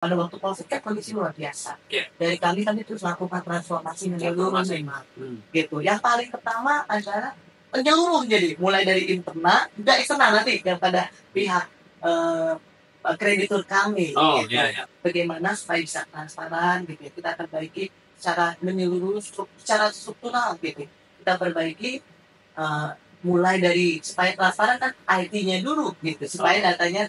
pada waktu COVID kan kondisi luar biasa. Iya. Dari kami terus lakukan transformasi menyeluruh memang. Gitu. Yang paling pertama adalah menyeluruh, jadi mulai dari internal juga eksternal nanti kepada pihak kreditur kami. Oh, gitu. iya. Bagaimana supaya bisa transparan gitu. Kita perbaiki secara menyeluruh secara struktural gitu. Kita perbaiki mulai dari supaya transparan kan IT-nya dulu gitu, supaya datanya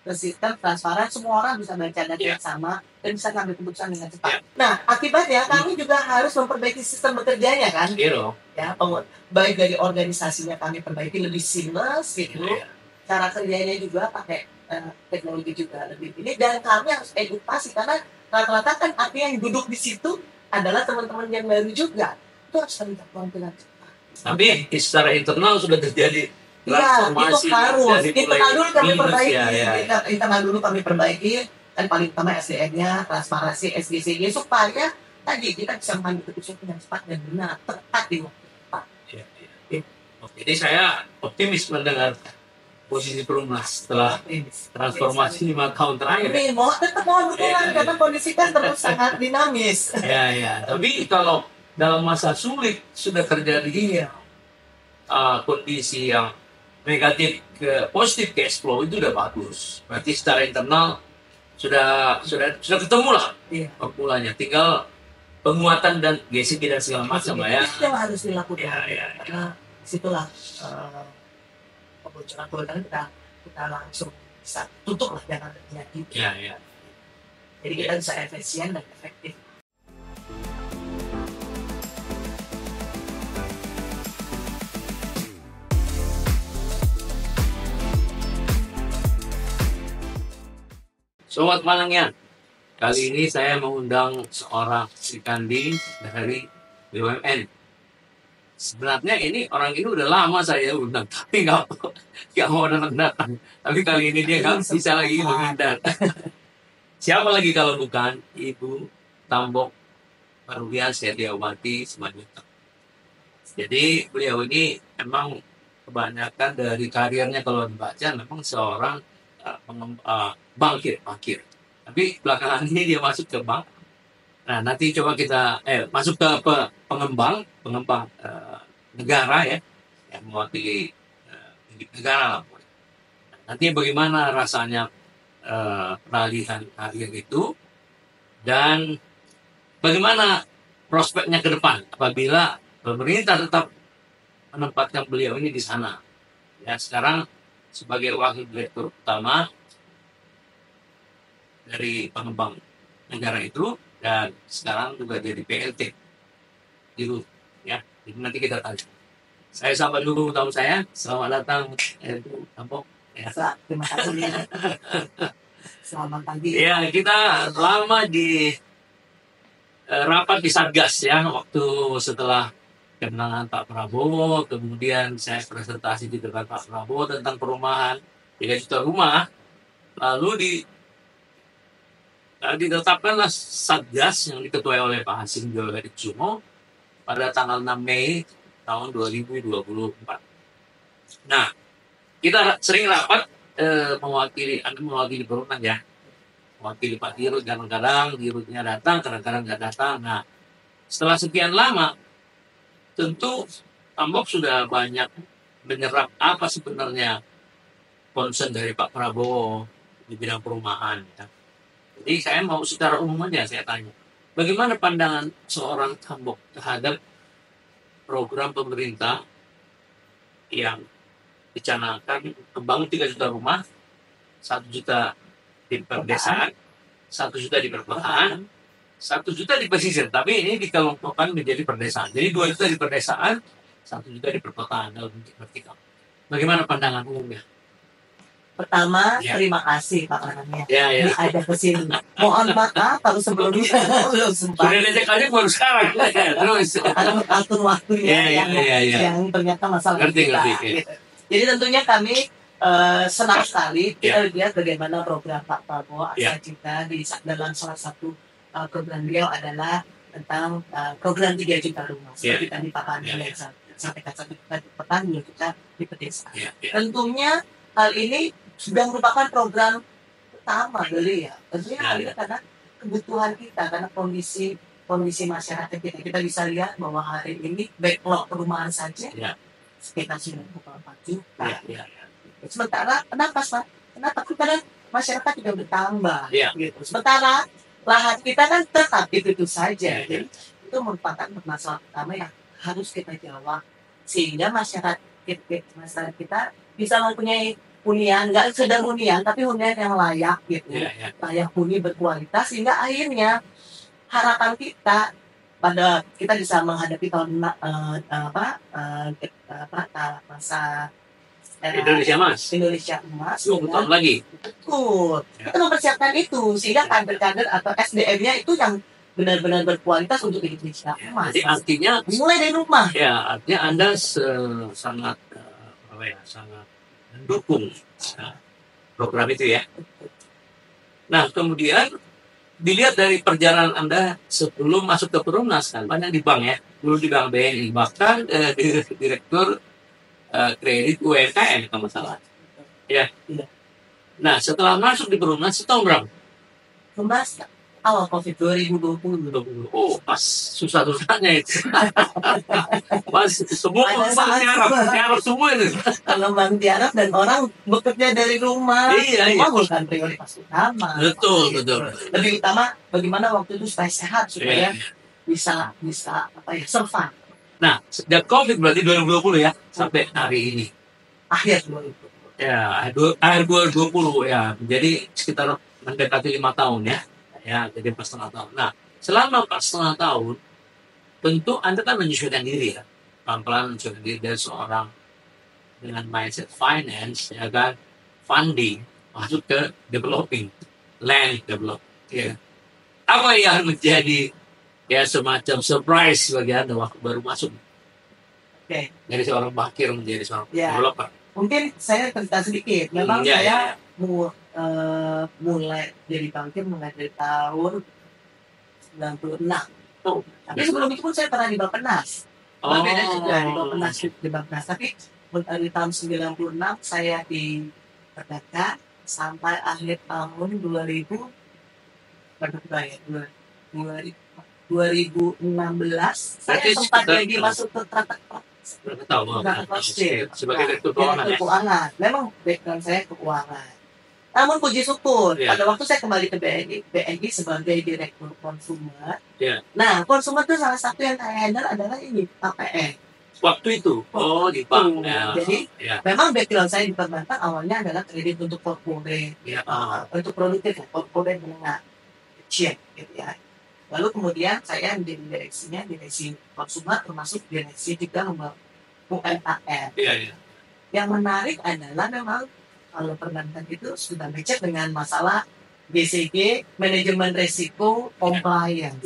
bersistem transparan, semua orang bisa baca data yang sama dan bisa ngambil keputusan dengan cepat. Nah, akibatnya kami juga harus memperbaiki sistem bekerjanya kan. Ya, baik dari organisasinya kami perbaiki lebih seamless gitu. Cara kerjanya juga pakai teknologi juga lebih ini, dan kami harus edukasi karena rata-rata kan artinya yang duduk di situ adalah teman-teman yang baru juga. Itu harus kami lakukan dengan cepat. Tapi secara internal sudah terjadi transformasi. Itu harus. Internal dulu kami perbaiki. Ya. Internal dulu kami perbaiki. Dan paling utama SDM-nya, transparansi, SGC-nya, supaya tadi kita bisa mengambil keputusan yang cepat dan benar, tepat di waktu tepat. Jadi saya optimis mendengar posisi Perumnas setelah transformasi 5 tahun terakhir. Tetap mohon dukungan karena kondisi kan terus sangat dinamis. Ya. Tapi kalau dalam masa sulit sudah terjadi kondisi yang negatif ke positif cash flow, itu udah bagus. Berarti secara internal sudah ketemu lah formulanya. Tinggal penguatan dan GCP dan segala macam lah ya. Itu yang harus dilakukan. Ya. Situlah kebocoran kita langsung bisa tutup lah, jangan terjadi. Ya. Jadi kita bisa efisien dan efektif. Sobat Malangyan, kali ini saya mengundang seorang Sri Kandi dari BUMN. Sebenarnya orang ini udah lama saya undang, tapi nggak mau datang. Tapi kali ini dia nggak bisa lagi menghindar. Siapa lagi kalau bukan Ibu Tambok Marulian Setiawati Simanjuntak. Jadi beliau ini emang kebanyakan dari karirnya kalau dibaca memang seorang bankir. Tapi belakangan ini dia masuk ke bank. Nah, nanti coba kita masuk ke pengembang negara ya, yang mewakili negara lah. Nanti bagaimana rasanya peralihan karir itu, dan bagaimana prospeknya ke depan apabila pemerintah tetap menempatkan beliau ini di sana. Ya, sekarang sebagai wakil direktur utama dari pengembang negara itu, dan sekarang juga jadi PLT gitu ya. Jadi nanti kita tanya. Saya sapa dulu tamu saya. Selamat datang Ibu Tambok. Ya. Terima kasih. Selamat pagi. Ya, kita lama di rapat di Satgas ya, waktu setelah kemenangan Pak Prabowo, kemudian saya presentasi di depan Pak Prabowo tentang perumahan 3 juta rumah, lalu ditetapkanlah Satgas yang diketuai oleh Pak Hasim Joyo Hadikusumo pada tanggal 6 Mei tahun 2024. Nah, kita sering rapat mewakili perumahan ya, mewakili Pak Dirut, kadang-kadang Dirutnya datang, kadang-kadang nggak datang. Nah, setelah sekian lama, tentu Tambok sudah banyak menyerap apa sebenarnya concern dari Pak Prabowo di bidang perumahan. Ya. Jadi saya mau secara umum aja saya tanya, bagaimana pandangan seorang Tambok terhadap program pemerintah yang dicanangkan membangun 3 juta rumah, 1 juta di perdesaan, 1 juta di perkotaan, 1 juta di pesisir, tapi ini dikelompokkan menjadi perdesaan. Jadi 2 juta di perdesaan, 1 juta di perkotaan dalam bentuk vertikal. Bagaimana pandangan umumnya? Pertama, terima kasih Pak Ananya. Ya. Ada kesini. Mohon maaf kalau sebelumnya belum sempat. Sudah diajak aja baru sekarang. Terus. Ada atur waktunya yang ternyata masalah ngerti. Gitu. Jadi tentunya kami senang sekali kita lihat bagaimana program Pak Prabowo asal kita di dalam salah satu program beliau adalah tentang program 3 juta rumah. Seperti tadi Pak Ananya yang sampaikan, 1 juta di petani, 2 juta di pedesaan. Tentunya hal ini sudah merupakan program pertama beli ya. Tentunya ada karena kebutuhan kita, karena kondisi masyarakat kita bisa lihat bahwa hari ini backlog perumahan saja sekitar 94 juta. Sementara kenapa Pak? Kenapa? Karena masyarakat juga bertambah. Gitu. Sementara lahan kita kan tetap itu saja. Jadi itu merupakan masalah utama yang harus kita jawab sehingga masyarakat kita bisa mempunyai hunian, nggak sekedar hunian tapi hunian yang layak gitu, layak huni berkualitas sehingga akhirnya harapan kita pada kita bisa menghadapi tahun masa Indonesia Emas 20 tahun lagi. Betul. Kita mempersiapkan itu sehingga kader-kader atau SDM-nya itu yang benar-benar berkualitas untuk Indonesia Emas. Jadi artinya mulai dari rumah. Ya, artinya Anda sangat sangat mendukung program itu ya. Nah, kemudian dilihat dari perjalanan Anda sebelum masuk ke Perumnas kan, banyak di bank ya, dulu di Bank BNI, bahkan direktur kredit UMKM kalau salah. Ya. Nah, setelah masuk di Perumnas tahun berapa? Perumnas awal COVID 2020. Oh, pas susah-susahnya itu. Pas semua tiarap semua itu. Pengembang tiarap dan orang bekerja dari rumah. Iya. Bukan prioritas utama. Betul. Lebih utama bagaimana waktu itu supaya sehat, supaya bisa survive. Nah, sejak COVID berarti 2020 ya, sampai hari ini. Akhir 2020. Ya, akhir 2020 ya. Jadi sekitar mendekati 5 tahun ya. Ya, jadi 4,5 tahun. Nah, selama 4,5 tahun, tentu Anda kan menyesuaikan diri ya. Pelan-pelan menyesuaikan diri dari seorang dengan mindset finance, ya kan, funding, masuk ke developing, land develop. Ya. Apa yang menjadi ya semacam surprise bagi Anda waktu baru masuk? Dari seorang bakir menjadi seorang developer. Mungkin saya cerita sedikit. Memang saya mulai jadi bankir mulai dari tahun 96. Tapi sebelum itu pun saya pernah di Bappenas. Beda juga di Bappenas. Tapi dari tahun 96 saya di Perdata sampai akhir tahun 2016 saya sempat lagi masuk ke sebagai direktur keuangan. Memang background saya keuangan. Namun puji syukur, pada waktu saya kembali ke BNI sebagai direktur konsumer. Nah, konsumer itu salah satu yang saya handle adalah ini, KPR. Waktu itu? Di bank. Jadi, memang background saya di perbankan awalnya adalah kredit untuk corporate. Untuk produktif, corporate menengah kecil, gitu ya. Lalu kemudian saya menjadi direksi konsumer, termasuk direksi juga UMKM. Yang menarik adalah memang kalau perbankan itu sudah becek dengan masalah BCG, manajemen risiko, compliance.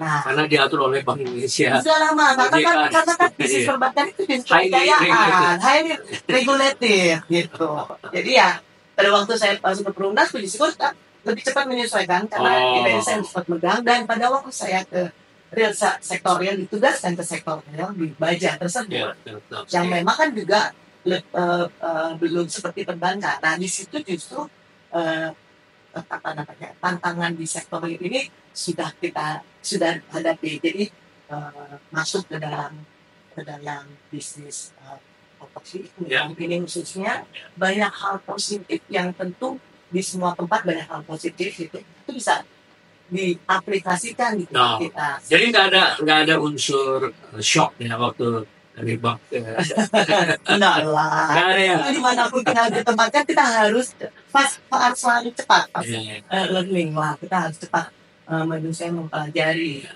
Nah, karena diatur oleh Bank Indonesia. Sudah lama, karena kan bisnis perbankan itu bisnis kepercayaan, highly regulated gitu. Jadi ya, pada waktu saya masuk ke Perumnas, puji syukur lebih cepat menyesuaikan karena saya cepat megang, dan pada waktu saya ke real sektor yang ditugaskan ke sektor real di Baja tersebut, yang memang kan juga belum seperti perbankan. Nah, di situ justru tantangan di sektor ini sudah hadapi. Jadi masuk ke dalam bisnis properti ini khususnya banyak hal positif yang tentu di semua tempat banyak hal positif itu bisa diaplikasikan di kita. Jadi nggak ada unsur shock ya waktu dari bank. Enggak lah. Dimanapun kita ditempatkan kita harus selalu cepat. Learning lah, kita harus cepat mempelajari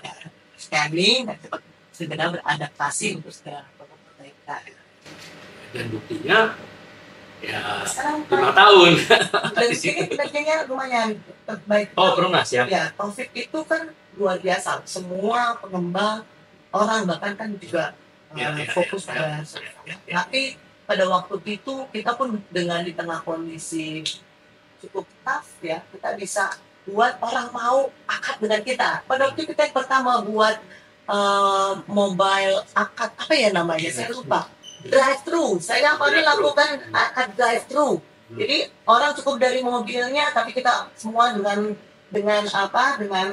scanning dan cepat segera beradaptasi untuk segera perbaikan. Dan buktinya ya 5 tahun. Dan sini kinerjanya lumayan baik. Perumnas ya. Ya, COVID itu kan luar biasa. Semua pengembang orang bahkan kan juga fokus pada tapi pada waktu itu kita pun dengan di tengah kondisi cukup tough ya, kita bisa buat orang mau akad dengan kita. Pada waktu kita yang pertama buat mobile akad, apa ya namanya, saya lupa, drive thru. Saya lakukan akad drive thru Jadi orang cukup dari mobilnya, tapi kita semua dengan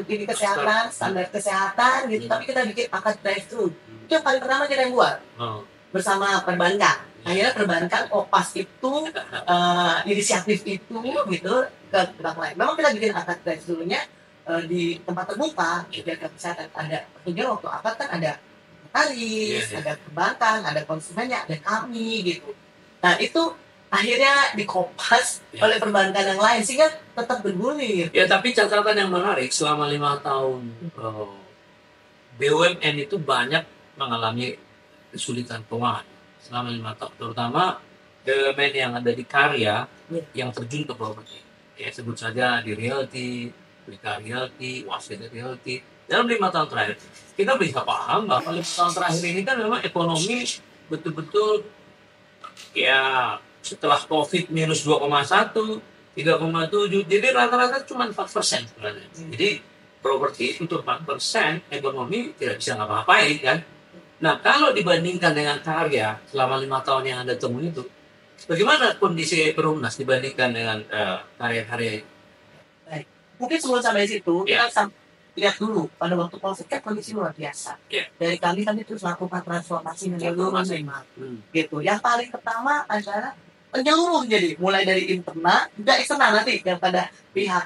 ini kesehatan, standar kesehatan gitu, tapi kita bikin akad drive-thru. Itu yang paling pertama kita yang buat bersama perbankan. Akhirnya perbankan pas itu inisiatif itu gitu ke bank lain. Memang kita bikin akad drive-thru-nya di tempat terbuka, jaga kesehatan. Ada tentunya waktu akad kan ada notaris, ada perbankan, ada konsumennya, ada kami gitu. Nah itu akhirnya dikopas oleh perbankan yang lain sehingga tetap bergulir. Ya, tapi catatan yang menarik selama 5 tahun BUMN itu banyak mengalami kesulitan keuangan selama 5 tahun, terutama BUMN yang ada di karya yang terjun ke properti. Ya, sebut saja di realty, Wika Realty, Waseda Realty. Dalam 5 tahun terakhir, kita bisa paham bahwa 5 tahun terakhir ini kan memang ekonomi betul-betul ya setelah COVID minus 2,1, 3,7, jadi rata-rata cuma 4% sebenarnya. Jadi properti untuk 4% ekonomi tidak bisa ngapa-ngapain kan. Nah kalau dibandingkan dengan karya selama 5 tahun yang Anda temui itu, bagaimana kondisi Perumnas dibandingkan dengan karya-karya itu? Baik. Mungkin sebelum sampai situ, kita lihat dulu pada waktu COVID kan kondisi luar biasa. Dari kami terus lakukan transformasi menyeluruh gitu. Yang paling pertama adalah menyeluruh, jadi mulai dari internal juga eksternal nanti kepada pihak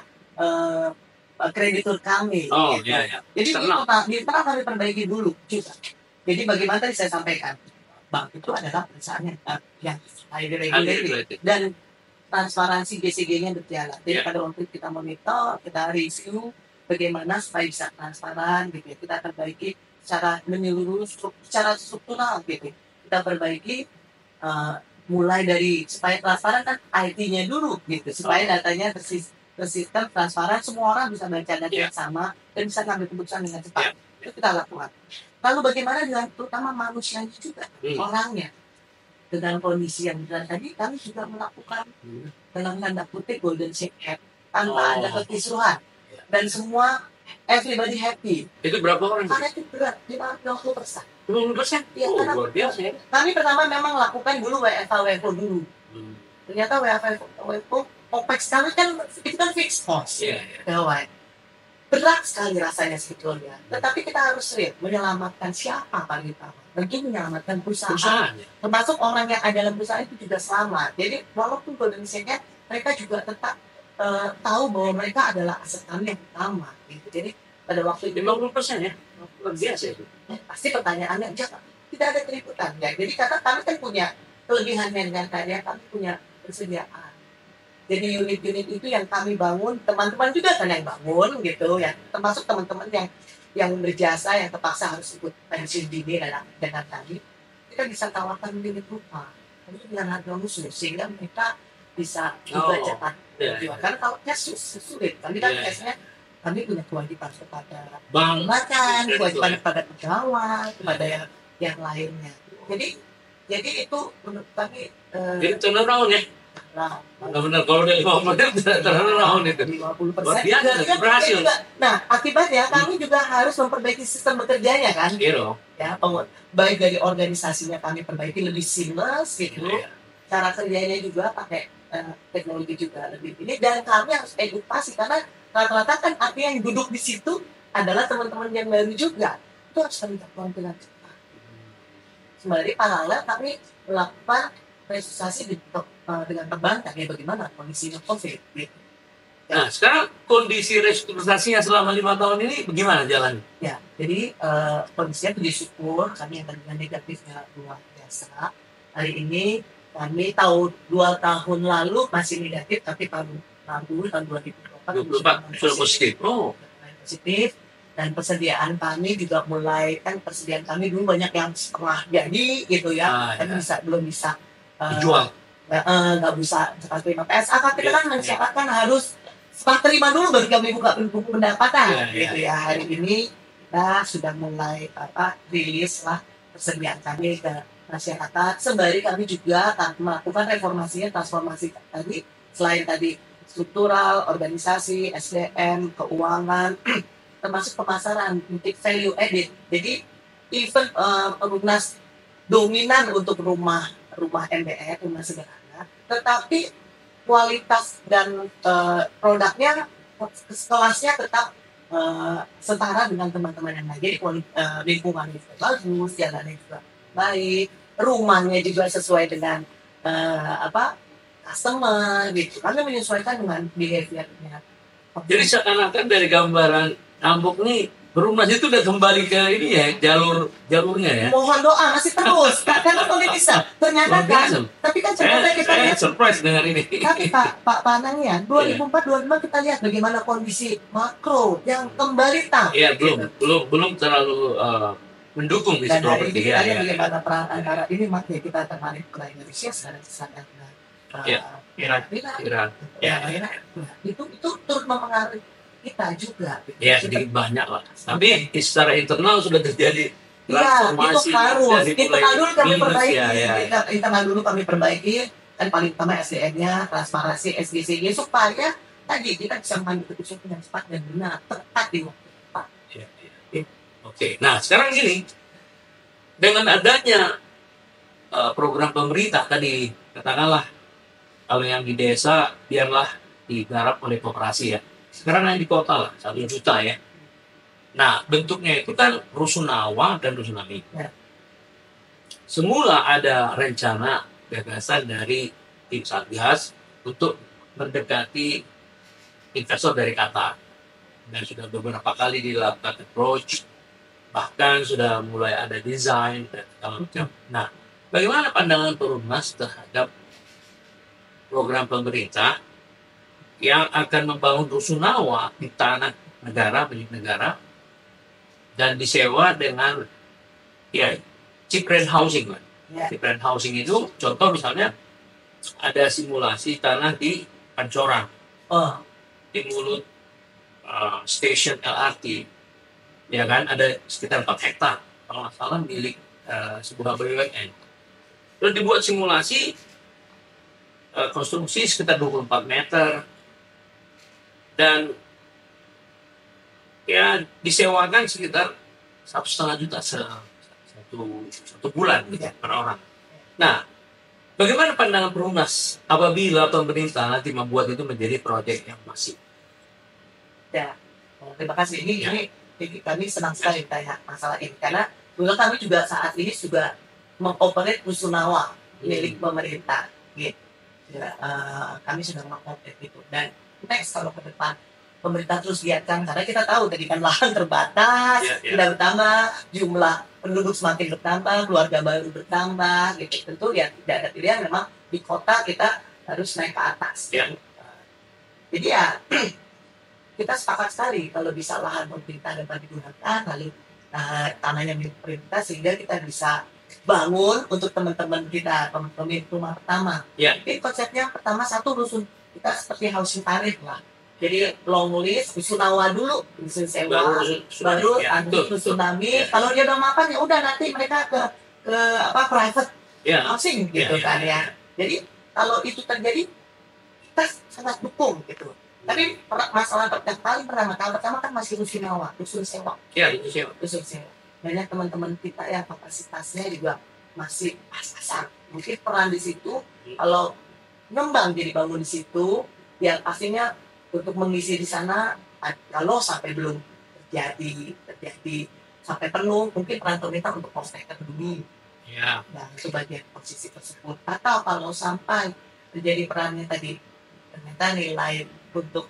kreditur kami. Gitu. Jadi di internal kami perbaiki dulu juga. Jadi bagaimana tadi saya sampaikan, bank itu adalah perusahaan yang highly regulated dan transparansi GCG-nya berjalan. Jadi pada waktu kita monitor, kita review bagaimana supaya bisa transparan gitu ya. Kita perbaiki secara menyeluruh, secara struktural gitu. Kita perbaiki mulai dari supaya transparan kan IT-nya dulu gitu, supaya datanya tersistem transparan, semua orang bisa baca data yang sama dan bisa ngambil keputusan dengan cepat. Itu kita lakukan. Lalu bagaimana dengan terutama manusianya juga, orangnya. Dengan kondisi yang berat tadi, kami juga melakukan dalam tanda kutip golden shake hand tanpa ada kekisruhan dan semua everybody happy. Itu berapa orang? Karena itu berat, 50%. 20%? Ya, luar biasa ya. Kami pertama memang lakukan dulu WFH dulu. Ternyata WFH OPEX kami kan itu kan fixed cost. Berat sekali rasanya sebetulnya. Tetapi kita harus menyelamatkan siapa paling utama. Tentu menyelamatkan perusahaan. Termasuk orang yang ada dalam perusahaan itu juga selamat. Jadi walaupun golden shake-nya mereka juga tetap tahu bahwa mereka adalah aset kami yang utama. Gitu. Jadi pada waktu itu 50% ya, luar biasa itu. Pasti pertanyaannya tidak ada keributan ya. Jadi karena kami kan punya kelebihan dengan karya, kami punya persediaan. Jadi unit-unit itu yang kami bangun, teman-teman juga kan yang bangun gitu ya. Termasuk teman-teman yang berjasa yang terpaksa harus ikut pensiun dini dengan kami. Kita bisa tawarkan unit rumah, tapi dengan harga khusus sehingga mereka bisa juga cepat. Karena tawarnya sulit. Kami kan biasanya kami punya kewajiban kepada bank, kewajiban kepada pegawai, kepada yang lainnya. Jadi itu menurut kami jadi turnaround ya. Benar-benar kalau dari 50% turnaround itu 50% biasa berhasil. Nah akibatnya kami juga harus memperbaiki sistem bekerjanya kan. Ya, baik dari organisasinya kami perbaiki lebih seamless gitu. Cara kerjanya juga pakai teknologi juga lebih ini, dan kami harus edukasi karena rata-rata kan artinya yang duduk di situ adalah teman-teman yang baru juga. Itu harus kami lakukan dengan cepat. Sembari paralel kami melakukan restrukturisasi dengan perbankan ya, bagaimana kondisinya COVID. Gitu. Nah sekarang kondisi restrukturisasinya selama 5 tahun ini bagaimana jalan? Ya, jadi kondisinya puji syukur kami yang tadinya negatifnya luar biasa. Hari ini kami tahu 2 tahun lalu masih negatif, tapi tahun 2024 sudah positif. Positif. Dan persediaan kami juga mulai, kan persediaan kami dulu banyak yang setengah jadi gitu ya, tapi belum bisa dijual. Nggak bisa cepat terima PSA. Kita kan mensyaratkan harus cepat terima dulu baru kami buka buku pendapatan gitu ya. Hari ini kita sudah mulai rilis lah persediaan kami ke masyarakat. Sembari kami juga melakukan transformasi tadi, selain tadi struktural, organisasi, SDM, keuangan, termasuk pemasaran, untuk value added. Jadi even Perumnas dominan untuk rumah MBR, rumah sederhana, tetapi kualitas dan produknya kelasnya tetap setara dengan teman-teman yang lain. Jadi lingkungannya juga bagus, jalannya juga baik, rumahnya juga sesuai dengan customer gitu. Kami menyesuaikan dengan behaviornya. Jadi seakan-akan dari gambaran Ambok nih Perumnas itu udah kembali ke ini ya jalurnya ya. Mohon doa masih terus karena kami bisa. Ternyata kan, tapi kan coba kita lihat. Surprise dengan ini. Tapi Pak Panang ya, 2004-2005 kita lihat bagaimana kondisi makro yang kembali tak. Iya belum terlalu mendukung di properti ya. Dan bagaimana perang antara ini makanya kita tertarik ke Indonesia sekarang sangat Iran. Itu turut mempengaruhi kita juga. Ya sedikit banyak lah. Tapi secara internal sudah terjadi transformasi. Itu harus. Internal dulu kami perbaiki. Internal dulu kami perbaiki. Dan paling utama SDM-nya, transparansi, SDC-nya supaya tadi kita bisa mengambil keputusan yang cepat dan benar, tepat di waktu tepat. Oke. Nah sekarang gini, dengan adanya program pemerintah tadi katakanlah kalau yang di desa biarlah digarap oleh koperasi ya. Sekarang yang di kota lah 1 juta ya. Nah bentuknya itu kan rusunawa dan rusunami. Ya. Semula ada rencana gagasan dari tim Satgas untuk mendekati investor dari Qatar. Dan sudah beberapa kali dilakukan approach, bahkan sudah mulai ada desain dan segala macam. Nah, bagaimana pandangan Perumnas terhadap program pemerintah yang akan membangun rusunawa di tanah negara, milik negara, dan disewa dengan cheap rent housing. Cheap rent housing itu contoh misalnya ada simulasi tanah di Pancoran, di mulut stasiun LRT, ya kan ada sekitar 4 hektar kalau nggak salah milik sebuah BUMN. Terus dibuat simulasi konstruksi sekitar 24 meter dan ya disewakan sekitar 1,5 juta satu bulan gitu, per orang. Nah, bagaimana pandangan Perumnas apabila pemerintah nanti membuat itu menjadi proyek yang masif? Ya, terima kasih. Ini kami senang sekali tanya masalah ini karena dulu kami juga saat ini juga mengoperate rusunawa milik pemerintah. Gitu. Ya, kami sudah mengoperate itu dan next kalau ke depan pemerintah terus giatkan karena kita tahu tadi kan lahan terbatas, tidak bertambah, jumlah penduduk semakin bertambah, keluarga baru bertambah, gitu. Tentu ya tidak ada pilihan memang di kota kita harus naik ke atas. Jadi ya kita sepakat sekali kalau bisa lahan pemerintah dapat digunakan lalu tanahnya milik pemerintah sehingga kita bisa bangun untuk teman-teman kita pemilik rumah pertama. Jadi konsepnya pertama satu rusun kita seperti housing tarif lah. Jadi long lease, rusunawa dulu, rusun sewa, baru rusunami. Kalau dia udah makan ya udah nanti mereka ke private housing gitu kan ya. Jadi kalau itu terjadi kita sangat dukung gitu. Tapi masalah yang paling pertama kan masih rusunawa, rusun sewa. Rusun sewa. Banyak teman-teman kita yang kapasitasnya juga masih pas-pasan. Mungkin peran di situ kalau ngembang jadi bangun di situ, ya pastinya untuk mengisi di sana kalau sampai belum terjadi sampai penuh, mungkin peran pemerintah untuk post-taker dulu. Nah, itu bagian posisi tersebut. Atau kalau sampai terjadi perannya tadi ternyata nilai untuk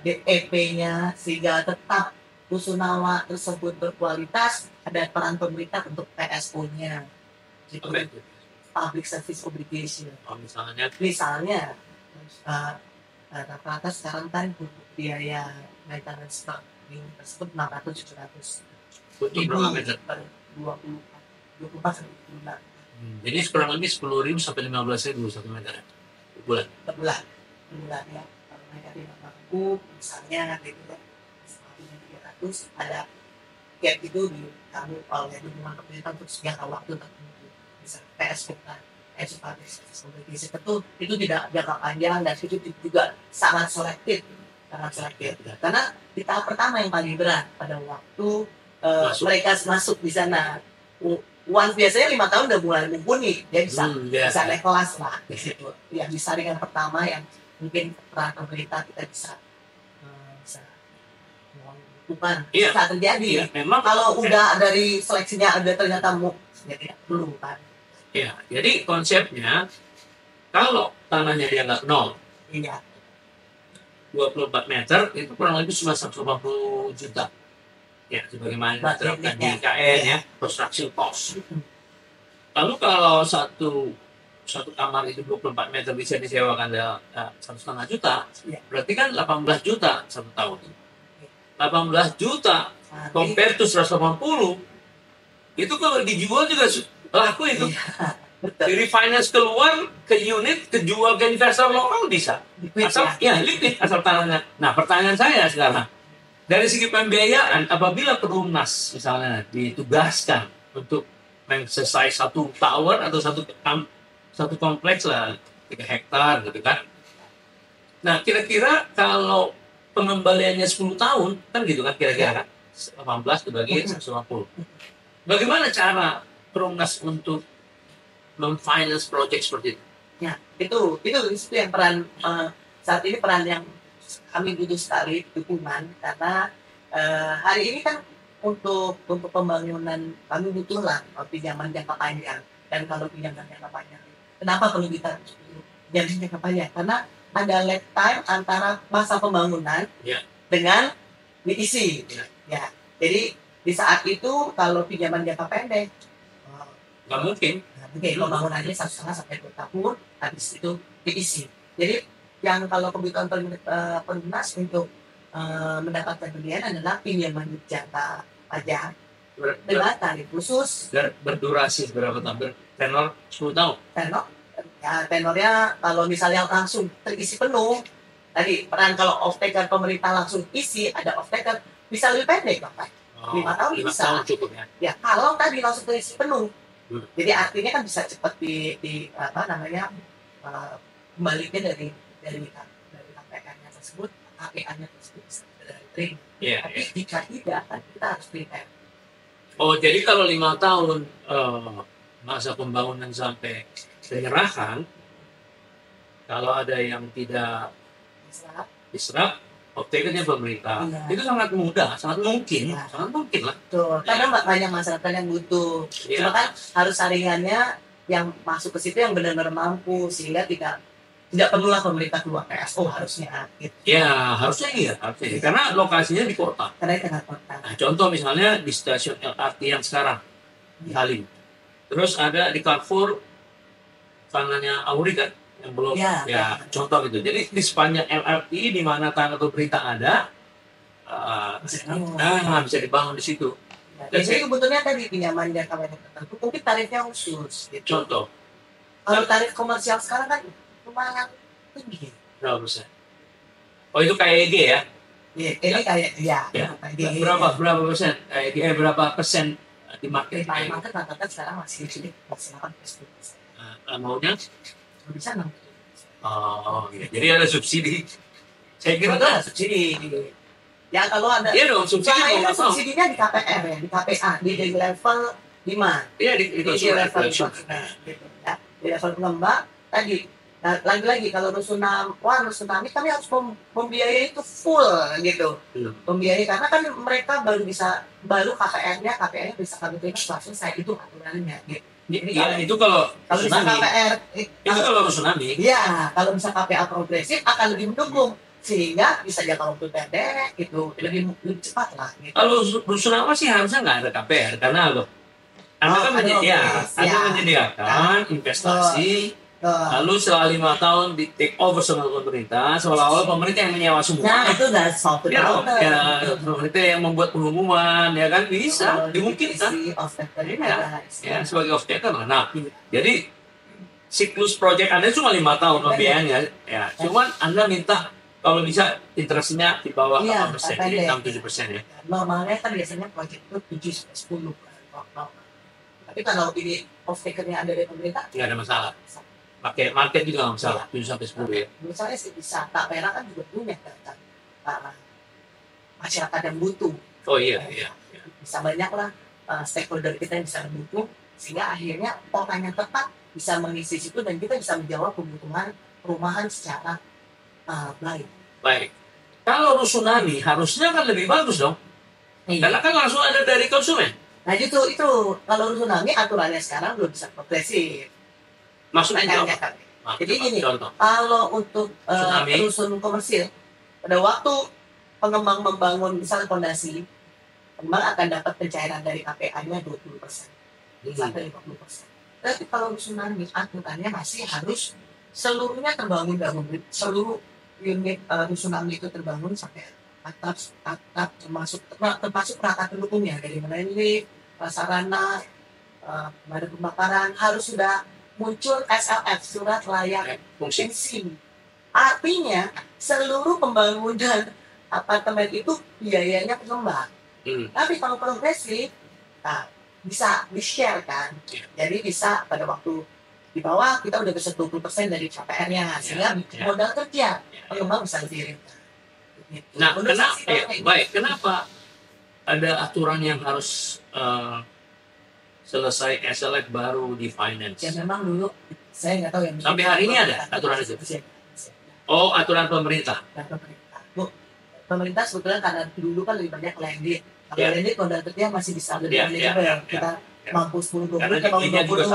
DEP-nya sehingga tetap rusunawa tersebut berkualitas, ada peran pemerintah untuk PSO-nya. Gitu. Public Service Obligation. Misalnya rata-rata sekarang kan untuk biaya maintenance tersebut 600-700 per 24 bulan. Jadi kurang lebih 10.000 sampai 15.000 satu meter per bulan ya. Kalau mereka tidak mampu misalnya gitu ya 300 ada gap itu kamu oleh dukungan pemerintah untuk sekian waktu tertentu bisa PSO kan itu tidak jangka panjang dan itu juga sangat selektif karena di tahap pertama yang paling berat pada waktu mereka masuk di sana biasanya 5 tahun udah mulai mumpuni dia bisa naik kelas lah gitu. Yang disaringan pertama yang mungkin peran pemerintah kita bisa bisa bukan Iya. bisa terjadi. Iya, memang Kalau udah dari seleksinya ada ternyata ya tidak perlu kan. ya. Jadi konsepnya kalau tanahnya dia nggak nol, Iya. 24 meter itu kurang lebih cuma 180 juta. Ya, sebagaimana diterapkan di IKN ya, construction cost. Lalu kalau satu kamar itu 24 meter bisa disewakan 1,5 juta, berarti kan 18 juta satu tahun. 18 juta compare to 180, itu kalau dijual juga laku itu. Di refinance keluar ke unit, kejual ke investor lokal bisa. Asal liquid, asal tanahnya. Nah, pertanyaan saya sekarang, dari segi pembiayaan, apabila Perumnas misalnya ditugaskan untuk mengselesai satu tower atau satu kompleks lah 3 hektar gitu kan. Nah, kira-kira kalau pengembaliannya 10 tahun kan gitu kan kira-kira kan 18 dibagi 150. Bagaimana cara Perumnas untuk memfinance project seperti itu? Ya, itu yang peran saat ini peran yang kami butuh sekali dukungan karena hari ini kan untuk pembangunan kami butuhlah pinjaman jangka panjang. Dan kalau pinjaman jangka panjang, kenapa perlu kita pinjaman jangka panjang? Karena ada lag time antara masa pembangunan dengan BTC. Ya, jadi di saat itu kalau pinjaman jangka pendek nggak mungkin. Pembangunannya 1,5 sampai 2 tahun, habis itu BTC. Jadi yang kalau kebutuhan Perumnas untuk mendapatkan pembiayaan adalah pinjaman jangka panjang dengan tarif khusus. Berdurasi berapa tahun? Tenor 10 tahun? Tenornya kalau misalnya langsung terisi penuh, tadi peran kalau off-taker pemerintah langsung isi, ada off-taker bisa lebih pendek Bapak. 5 tahun 5 bisa. tahun cukup ya? Ya, kalau tadi langsung terisi penuh. Jadi artinya kan bisa cepat kembalinya dari KPR-nya tersebut, KPR-nya tersebut bisa diterima. Tapi jika tidak, kan kita harus prepare. Oh, jadi kalau 5 tahun masa pembangunan sampai penyerahan, kalau ada yang tidak diserap, off-takernya pemerintah, itu sangat mudah, sangat mungkin lah. Betul, karena banyak masyarakat yang butuh. Cuma kan harus saringannya yang masuk ke situ yang benar-benar mampu sehingga tidak perlulah pemerintah keluar PSO harusnya. Gitu. Ya, harusnya iya. Karena lokasinya di kota. Karena di tengah kota. Nah, contoh misalnya di stasiun LRT yang sekarang di Halim. Terus ada di Carrefour kanannya Auri kan yang belum contoh gitu. Jadi di sepanjang LRT di mana tanah atau berita ada, bisa dibangun di situ. Jadi kebutuhannya tadi pinjaman jangka panjang tertentu, mungkin tarifnya khusus. Gitu. Contoh. Kalau tarif komersial sekarang kan lumayan tinggi. Berapa persen? Oh itu KEG ya? Ini kayak Berapa persen? Berapa persen di market? Di market rata-rata sekarang masih 8%. Maunya? Bisa 6. Oh iya. Jadi ada subsidi. Saya kira ada subsidi. Ya kalau ada. Iya dong subsidi. Itu subsidinya di KPR ya, di KPA, di level 5. Iya di level 5. Di level pengembang tadi. Nah, lagi-lagi kalau rusun kami harus membiayai itu full gitu. Membiayai karena kan mereka baru KPR-nya bisa kami terima langsung saya itu aturannya gitu. Jadi itu kalau bisa KPR itu kalau tsunami. Iya, kalau bisa KPR progresif akan lebih mendukung sehingga bisa jangka waktu pendek itu lebih cepat lah. Gitu. Kalau tsunami sih harusnya nggak ada KPR karena kan menyediakan investasi. Lalu setelah 5 tahun di take over sama pemerintah, seolah-olah pemerintah yang menyewa semua. Nah itu udah satu tahun. Pemerintah yang membuat pengumuman, ya kan bisa, dimungkinkan. Sebagai off-taker lah. Nah, jadi siklus project Anda cuma 5 tahun pembiayaannya, ya. Cuman Anda minta kalau bisa interestnya di bawah 8%, jadi 6-7% ya. Normalnya kan biasanya project itu 7-10. Tapi kalau ini off-takernya ada dari pemerintah, nggak ada masalah. Pakai market juga nggak masalah, 7-10 ya. Misalnya sih bisa, tak merah kan juga punya kan para masyarakat yang butuh. Oh iya. Bisa banyak lah stakeholder kita yang bisa mendukung, sehingga akhirnya orang yang tepat bisa mengisi situ dan kita bisa menjawab kebutuhan perumahan secara Baik. Baik. Kalau rusunami harusnya kan lebih bagus dong. Karena kan langsung ada dari konsumen. Nah itu kalau tsunami aturannya sekarang belum bisa progresif. Maksudnya Makanya apa? kan. Jadi gini, Contoh. kalau untuk Tsunami. rusun komersil, pada waktu pengembang membangun misalnya fondasi, pengembang akan dapat pencairan dari KPA-nya 20% sampai 50%. Tapi kalau tsunami aturannya masih harus seluruhnya terbangun, seluruh unit tsunami itu terbangun sampai atap termasuk perangkat pendukungnya dari mulai lift, prasarana, pemadam kebakaran harus sudah muncul SLF, surat layak fungsi. Artinya seluruh pembangunan apartemen itu biayanya pengembang. Tapi kalau progresif, bisa di-share kan. Jadi bisa pada waktu di bawah kita udah bisa 20% dari KPR-nya, sehingga modal kerja pengembang bisa lebih ringan. Nah, kenapa ada aturan yang harus selesai SLF baru di finance? Ya memang dulu saya nggak tahu yang sampai hari ini ada aturan itu. Oh, aturan pemerintah. Pemerintah sebetulnya karena dulu kan lebih banyak landed. Kalau landed modal kerja masih bisa lebih manajeble. Kita mampu 10-20 kalau 20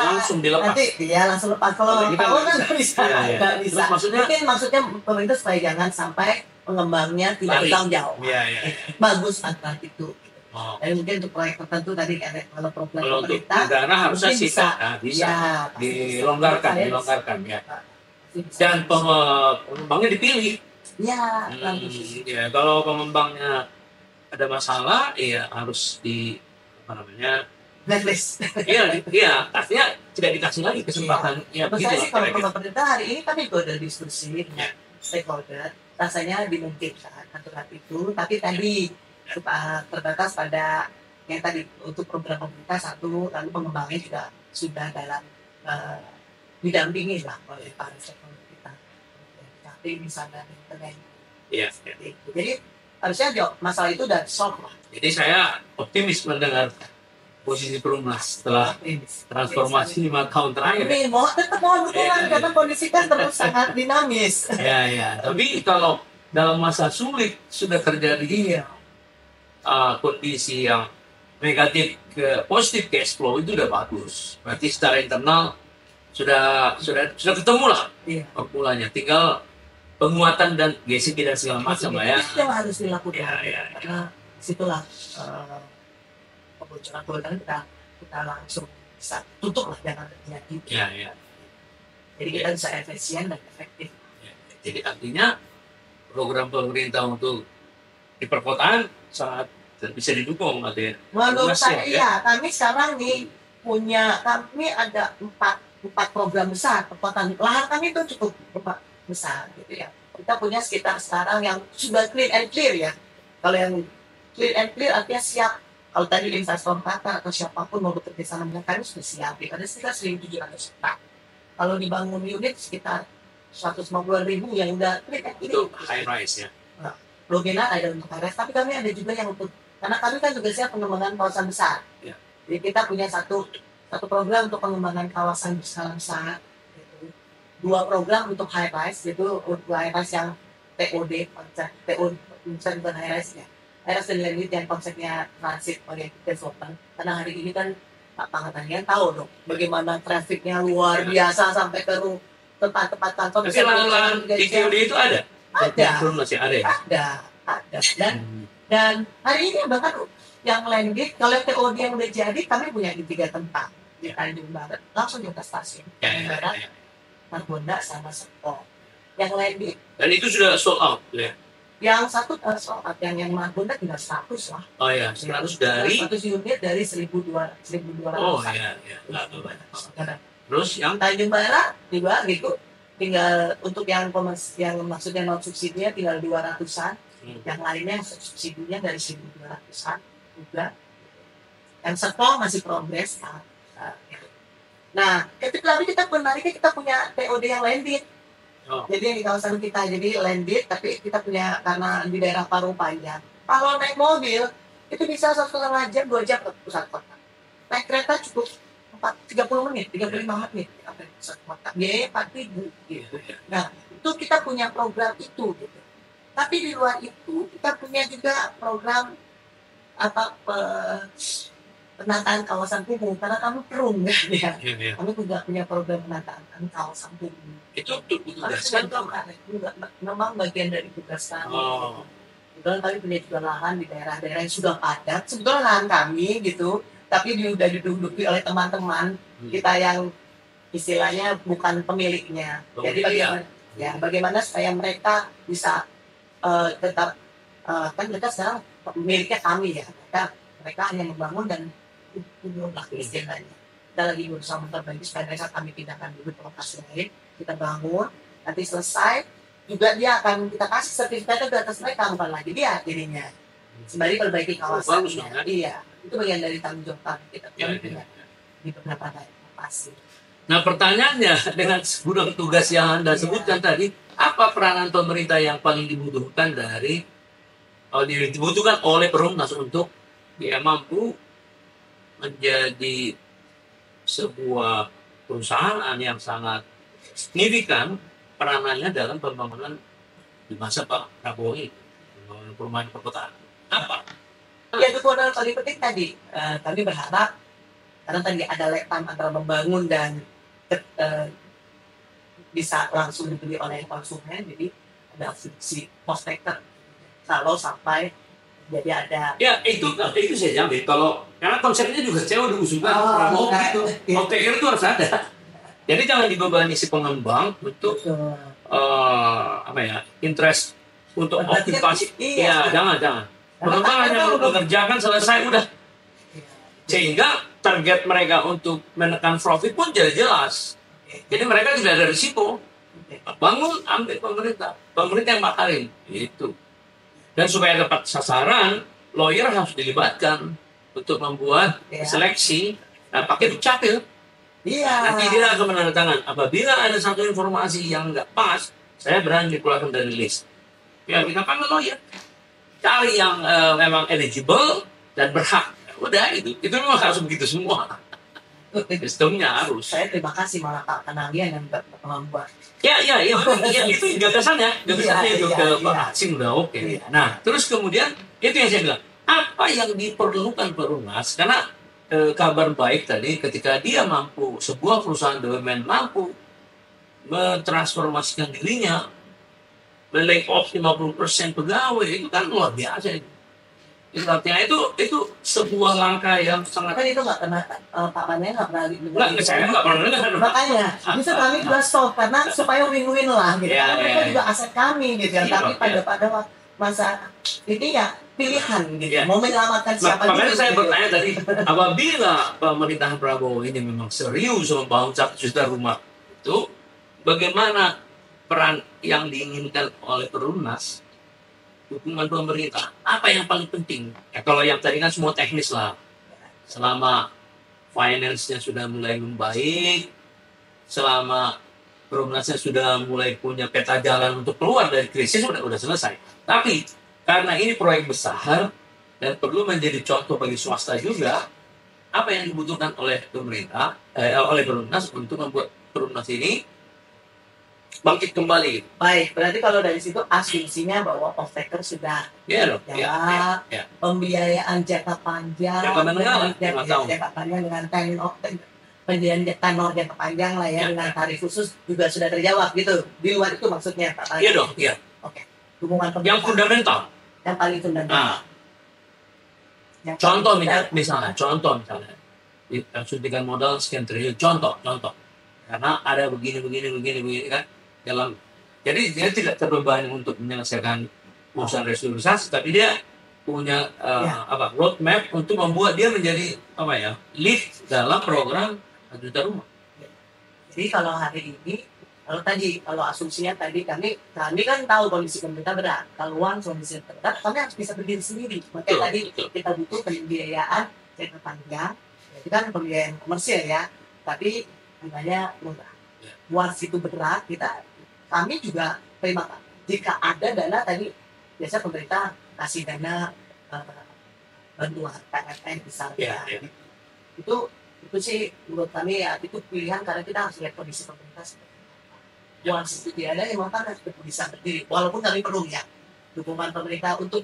langsung dilepas. Nanti langsung lepas. Kalau kan nggak bisa. Maksudnya pemerintah supaya jangan sampai pengembangnya tidak bertanggung jawab. Bagus aturan itu. Dan mungkin untuk proyek tertentu tadi kalau program pemerintah negara harusnya bisa dilonggarkan ya. Dan pengembangnya dipilih. Ya, kalau pengembangnya ada masalah, ya harus blacklist. Iya, artinya tidak dikasih lagi kesempatan. Saya sih kalau pemerintah hari ini kami juga udah diskusi dengan stakeholder, rasanya dimungkinkan aturan itu, tapi tadi terbatas pada yang tadi untuk program pemerintah satu, lalu pengembangnya juga sudah dalam didampingi lah oleh para stakeholder kita, tapi misalnya internet. Jadi harusnya masalah itu udah solve lah. Jadi saya optimis mendengar posisi Perumnas setelah transformasi 5 tahun terakhir. Mohon dukungan karena kondisi kan terus sangat dinamis. Tapi kalau dalam masa sulit sudah terjadi kondisi yang negatif ke positif cash flow, itu udah bagus. Berarti secara internal sudah ketemu lah formulanya. Tinggal penguatan dan GCP dan segala macam lah ya. Itu yang harus dilakukan. Karena situlah kebocoran kita langsung bisa tutup lah, jangan terjadi. Jadi kita bisa efisien dan efektif. Jadi artinya program pemerintah untuk di perkotaan sangat bisa didukung artinya. Menurut saya kami sekarang kami ada empat program besar perkotaan. Lahan kami itu cukup besar gitu ya. Kita punya sekitar sekarang yang sudah clean and clear ya. Kalau yang clean and clear artinya siap. Kalau tadi investor kata atau siapapun mau bekerja sama dengan kami sudah siap. Ada sekitar 1.700 hektar. Kalau dibangun unit sekitar 150.000 yang udah clean and clear. Itu high rise ya. Belum ada untuk high rise, tapi kami ada juga yang untuk, karena kami kan juga siap pengembangan kawasan besar. Jadi kita punya satu program untuk pengembangan kawasan berskala besar. 2 program untuk high rise, yaitu untuk high rise yang TOD, bukan high rise ya. High rise dan landed yang konsepnya transit oriented development. Karena hari ini kan Pak Pangatanian tahu dong bagaimana trafiknya luar biasa sampai ke tempat-tempat kantor. Tapi lahan di TOD itu ada? Masih ada ya? Ada. Dan hari ini bahkan yang landed, kalau yang TOD yang udah jadi, kami punya di 3 tempat. Di Tanjung Barat, langsung di atas stasiun. Tanjung Barat, Margonda sama Serpong. Yang landed. Dan itu sudah sold out ya? Yang satu sold out, yang Margonda tinggal 100 lah. Oh ya, 100 dari? 100 unit dari 1.200. Oh iya. Terus yang Tanjung Barat juga gitu. Tinggal untuk yang maksudnya non subsidinya tinggal 200-an. Yang lainnya subsidinya dari 1.200-an juga. Yang Serpong masih progres. Nah, ketika kita menariknya kita punya TOD yang landed. Jadi yang di kawasan kita jadi landed, tapi kita punya karena di daerah Parung Panjang. Kalau naik mobil itu bisa 1,5 jam, 2 jam ke pusat kota. Naik kereta cukup 30 menit, 35 menit sampai pusat kota. Biaya 4.000 gitu. Nah, itu kita punya program itu gitu. Tapi di luar itu kita punya juga program penataan kawasan kumuh karena kami perung kan ya. Kami juga punya program penataan kawasan kumuh. Itu ditugaskan memang bagian dari tugas kami. Kebetulan kami punya juga lahan di daerah-daerah yang sudah padat. Sebetulnya lahan kami gitu, tapi sudah diduduki oleh teman-teman kita yang istilahnya bukan pemiliknya. Jadi bagaimana supaya mereka bisa tetap kan mereka sekarang pemiliknya kami ya. Mereka hanya membangun dan istilahnya. Kita lagi berusaha memperbaiki supaya mereka kami pindahkan dulu ke lokasi lain, kita bangun, nanti selesai juga dia akan kita kasih sertifikatnya di atas mereka, bukan lagi dia dirinya sembari perbaiki kawasannya. Iya, itu bagian dari tanggung jawab kita di beberapa lokasi. Nah pertanyaannya dengan gudang tugas yang Anda sebutkan tadi, apa peranan pemerintah yang paling dibutuhkan dibutuhkan oleh Perumnas untuk dia mampu menjadi sebuah perusahaan yang sangat signifikan peranannya dalam pembangunan di masa Pak Prabowo ini, pembangunan perumahan perkotaan. Apa? Ya itu modal paling penting tadi. Kami berharap karena tadi ada lekam antara membangun dan bisa langsung dibeli oleh konsumen, jadi ada fungsi post-taker kalau sampai jadi ada. Ya itu saya jamin kalau karena konsepnya juga saya udah usulkan Prabowo gitu. Post-taker itu harus ada. Jadi jangan dibebani si pengembang untuk interest untuk okupasi. Iya, jangan. Pengembang hanya mengerjakan selesai udah. Sehingga target mereka untuk menekan profit pun jadi jelas. Jadi mereka tidak ada risiko. Bangun ambil pemerintah yang makarin itu. Dan supaya dapat sasaran, lawyer harus dilibatkan untuk membuat seleksi. Nah, pakai dukcapil. Nanti dia akan menandatangan. Apabila ada satu informasi yang nggak pas, saya berani dikeluarkan dari list. Ya, kita panggil lawyer. Cari yang memang eligible dan berhak. Udah, itu memang harus begitu semua. Sistemnya harus. Saya terima kasih malah Pak Kanalian yang membuat. Ya, itu gagasannya juga ke Pak Hasim udah oke. Nah, terus kemudian itu yang saya bilang, apa yang diperlukan Perumnas? Karena kabar baik tadi ketika dia mampu, sebuah perusahaan BUMN mampu mentransformasikan dirinya, lay off 50% pegawai, itu kan luar biasa itu. Itu artinya itu sebuah langkah yang sangat. Kan itu nggak pernah Pak Mane nggak pernah saya nggak pernah dengar. Makanya bisa kami juga stop karena supaya win-win lah gitu. Karena mereka juga aset kami gitu. Tapi pada masa ini ya pilihan gitu. Mau menyelamatkan siapa. Makanya saya bertanya tadi, apabila pemerintahan Prabowo ini memang serius membangun 1 juta rumah itu, bagaimana peran yang diinginkan oleh Perumnas? Dukungan pemerintah, apa yang paling penting? Ya, kalau yang tadi kan semua teknis lah. Selama finance-nya sudah mulai membaik, selama Perumnasnya sudah mulai punya peta jalan untuk keluar dari krisis, sudah selesai. Tapi karena ini proyek besar dan perlu menjadi contoh bagi swasta juga, apa yang dibutuhkan oleh pemerintah, oleh Perumnas untuk membuat Perumnas ini bangkit kembali. Baik, berarti kalau dari situ asumsinya bahwa off-taker sudah pembiayaan jangka panjang, jangka panjang dengan tenor jangka panjang lah ya, dengan tarif khusus juga sudah terjawab gitu. Di luar itu maksudnya Pak. Iya dong, iya. Oke. Dukungan yang fundamental. Yang paling fundamental. Contoh misalnya, suntikan modal sekian triliun, contoh. Karena ada begini kan. Jadi dia tidak terbebani untuk menyelesaikan urusan restrukturisasi, tapi dia punya roadmap untuk membuat dia menjadi lead dalam program 1 juta rumah. Jadi kalau hari ini, kalau asumsinya tadi kami kan tahu kondisi pemerintah berat, kalau uang kondisi berat, kami harus bisa berdiri sendiri. Makanya tadi kita butuh pembiayaan jangka panjang, itu kan pembiayaan komersil ya, tapi namanya murah. Buat situ berat kami juga terima jika ada dana tadi biasa pemerintah kasih dana bantuan PFN misalnya itu sih menurut kami ya itu pilihan karena kita harus lihat kondisi pemerintah seperti apa. once itu tiada, memang kan harus bisa berdiri. Walaupun kami perlu ya dukungan pemerintah untuk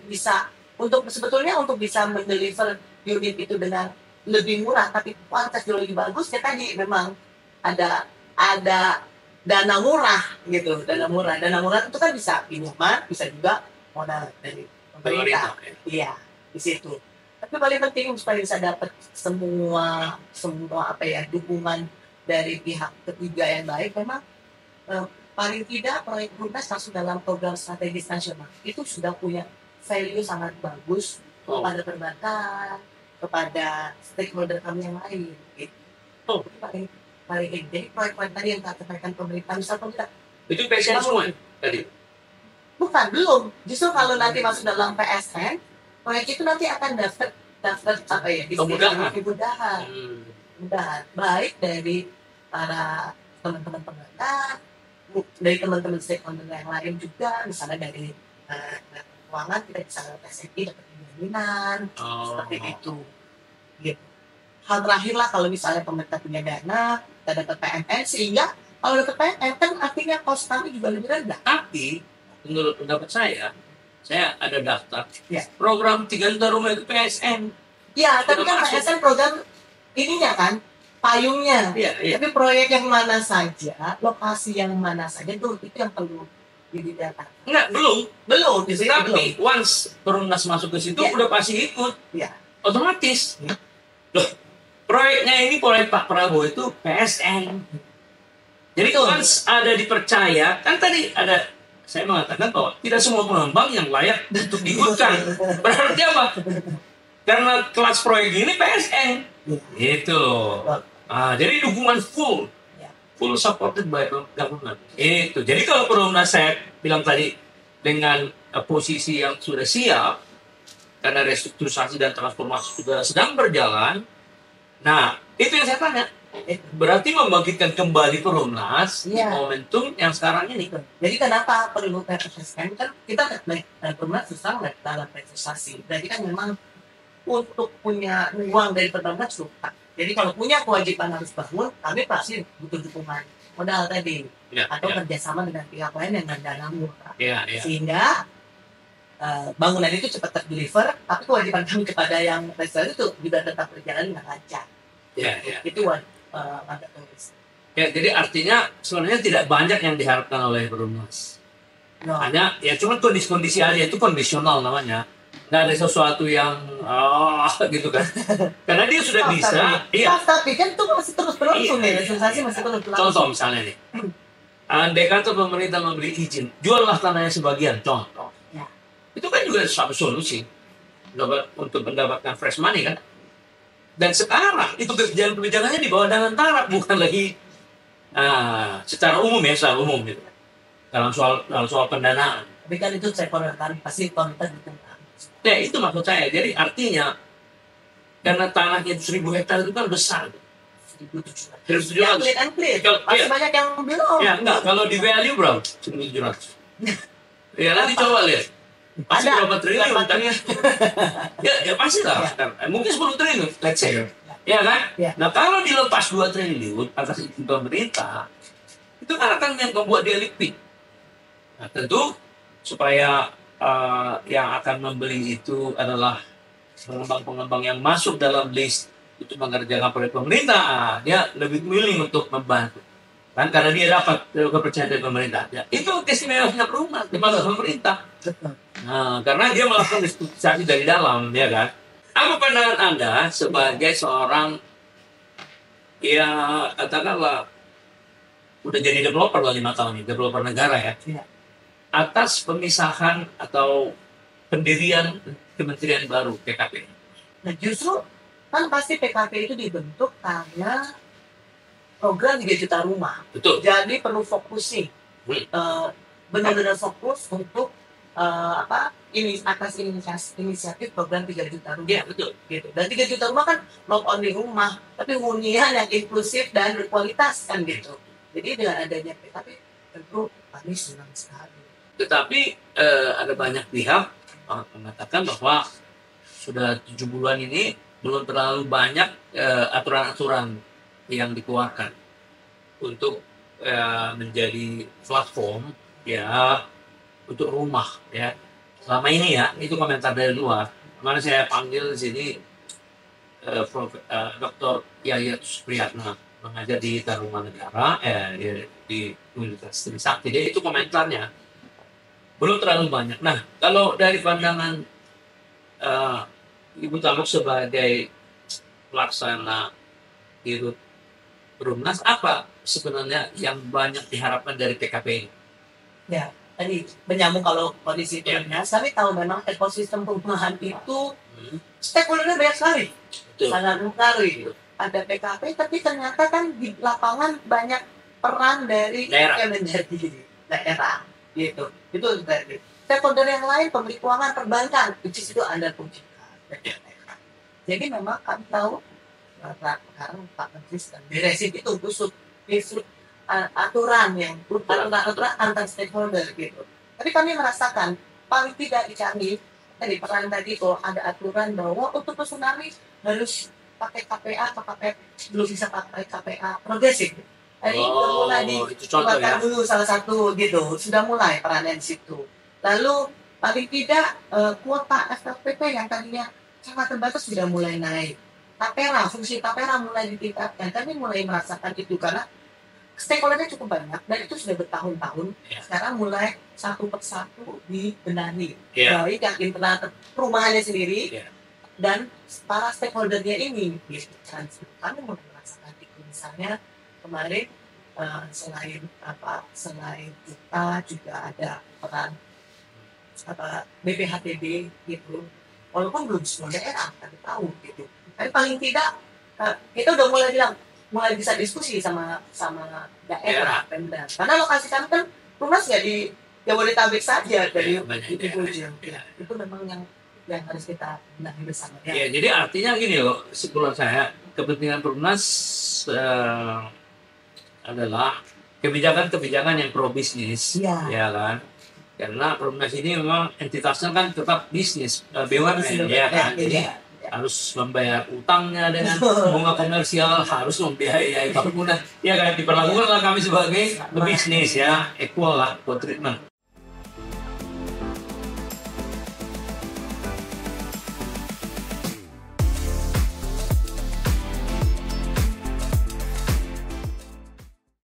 sebetulnya untuk bisa mendeliver unit itu dengan lebih murah, tapi kualitas jauh lebih bagus ya tadi memang ada dana murah gitu, dana murah itu kan bisa pinjaman, bisa juga modal dari pemerintah. Iya, di situ. Tapi paling penting supaya bisa dapat semua dukungan dari pihak ketiga yang baik, memang paling tidak proyek Perumnas masuk dalam program strategis nasional itu sudah punya value sangat bagus kepada perbankan, kepada stakeholder kami yang lain. Gitu. Paling ide proyek-proyek tadi yang katakan pemerintah, misal pemerintah itu PSN semua tadi? Bukan, belum. Justru kalau nanti masuk dalam PSN, proyek itu nanti akan dapat kemudahan. Baik dari para teman-teman pengguna, dari teman-teman stakeholder yang lain juga, misalnya dari keuangan kita bisa dapat SMI, dapat jaminan, seperti itu. Gitu. Hal terakhir lah kalau misalnya pemerintah punya dana, kita dapat PMN, sehingga kalau dapat PMN kan artinya cost kami juga lebih rendah. Tapi menurut pendapat saya ada daftar program 3 juta rumah itu PSN. Ya, tapi kan PSN program ininya kan, payungnya. Iya. Tapi proyek yang mana saja, lokasi yang mana saja itu yang perlu didata. Enggak, belum. Tapi belum. Once Perumnas masuk ke situ udah pasti ikut. Iya. Otomatis. Loh, proyeknya ini proyek Pak Prabowo itu PSN. Jadi once ada dipercaya, kan tadi saya mengatakan bahwa tidak semua pengembang yang layak untuk diikutkan. Berarti apa? Karena kelas proyek ini PSN. Gitu. Jadi dukungan full supported by government. Itu. Jadi kalau Perumnas saya bilang tadi dengan posisi yang sudah siap, karena restrukturisasi dan transformasi sudah sedang berjalan. Nah, itu yang saya tanya. Berarti membangkitkan kembali Perumnas di momentum yang sekarang ini. Jadi kenapa perlu PSN? Kan kita Perumnas susah dalam investasi. Berarti kan memang untuk punya uang dari Perumnas susah. Jadi kalau punya kewajiban harus bangun, kami pasti butuh dukungan modal tadi. Atau kerjasama dengan pihak lain yang dana murah. Sehingga bangunan itu cepat terdeliver, tapi kewajiban kami kepada yang investor itu juga tetap berjalan dengan lancar. Itu agak tulis. Jadi artinya sebenarnya tidak banyak yang diharapkan oleh Perumnas. Hanya cuma kondisi aja, itu kondisional namanya. Nggak ada sesuatu yang gitu kan. Karena dia sudah bisa. Tapi kan itu masih terus berlangsung nih, realisasi masih terus berlangsung. Contoh misalnya nih. Andai kata pemerintah memberi izin, juallah tanahnya sebagian, contoh. Itu kan juga suatu solusi untuk mendapatkan fresh money kan. Dan sekarang itu kebijakannya di bawah Danantara, bukan lagi secara umum gitu. Dalam soal pendanaan. Tapi kan itu saya korekan pasti konten itu. Itu maksud saya. Jadi artinya karena tanahnya 1.000 hektar itu kan besar. 1.700. Yang clear and clear. Masih banyak yang belum. Enggak. Kalau di value berapa? 1.700. Nanti coba lihat. Pasti berapa triliun kan? Ya pasti lah. Mungkin 10 triliun, let's say. Ya kan? Nah kalau dilepas 2 triliun atas izin pemerintah, itu kan akan membuat dia liquid. Nah tentu supaya yang akan membeli itu adalah pengembang-pengembang yang masuk dalam list untuk mengerjakan proyek pemerintah, dia lebih willing untuk membantu. Kan karena dia dapat kepercayaan dari pemerintah. Itu keistimewaan Perumnas daripada pemerintah. Nah, karena dia melakukan diskusi dari dalam, ya kan? Apa pandangan Anda sebagai seorang katakanlah udah jadi developer 5 tahun ini, developer negara ya, atas pemisahan atau pendirian kementerian baru PKP? Nah justru kan pasti PKP itu dibentuk karena program 3 juta rumah. Betul. Jadi perlu fokusing, benar-benar fokus untuk atas inisiatif program 3 juta rumah. Iya, betul. Gitu. Dan 3 juta rumah kan not only rumah, tapi hunian yang inklusif dan berkualitas kan gitu. Jadi dengan adanya PKP tentu kami senang sekali. Tetapi ada banyak pihak mengatakan bahwa sudah 7 bulan ini belum terlalu banyak aturan-aturan yang dikeluarkan untuk menjadi platform ya untuk rumah ya. Selama ini ya, itu komentar dari luar. Kemarin saya panggil di sini Dr. Yayat Supriyatna, mengajar di Tarumanegara, di Universitas Trisakti. Jadi itu komentarnya belum terlalu banyak. Nah, kalau dari pandangan Ibu Taluk sebagai pelaksana Dirut Perumnas, apa sebenarnya yang banyak diharapkan dari PKP ini? Ya, tadi menyambung kalau kondisi Perumnas, kami tahu memang ekosistem perumahan itu stakeholdernya banyak sekali, Betul. sangat mempengaruhi. Ada PKP, tapi ternyata kan di lapangan banyak peran dari Daerah. Kemendagri daerah, gitu. Itu dari stakeholder yang lain, pemilik keuangan, perbankan, which is itu ada OJK. Jadi memang kami tahu sekarang Pak Menteri sedang beresin itu busuk aturan antar stakeholder gitu. Tapi kami merasakan paling tidak di kami tadi peran tadi kalau ada aturan bahwa untuk tsunami harus pakai KPA atau KPA belum bisa pakai KPA progresif. Jadi sudah mulai dikeluarkan dulu salah satu gitu, sudah mulai peranan situ. Lalu paling tidak kuota FLPP yang tadinya sangat terbatas sudah mulai naik. Tapera, fungsi Tapera mulai ditingkatkan. Kami mulai merasakan itu karena stakeholdernya cukup banyak dan itu sudah bertahun-tahun. Sekarang mulai satu persatu dibenahi. Baik yang internal perumahannya sendiri dan para stakeholdernya ini. Kami mulai merasakan itu. Misalnya kemarin selain kita juga ada peran BPHTB gitu. Walaupun belum semua daerah kami tahu gitu. Tapi paling tidak kita udah mulai bisa diskusi sama daerah Pemda. Karena lokasi kami kan Perumnas nggak di Jabodetabek saja dari itu itu memang yang harus kita benahi bersama. Ya, jadi artinya gini loh, kesimpulan saya, kepentingan Perumnas adalah kebijakan-kebijakan yang pro bisnis, ya kan? Karena Perumnas ini memang entitasnya kan tetap bisnis, BUMN, ya kan? Jadi harus membayar utangnya dengan bunga komersial, harus membiayai bangunan, ya kan? Diperlakukanlah kami sebagai bisnis ya, equal lah, treatment.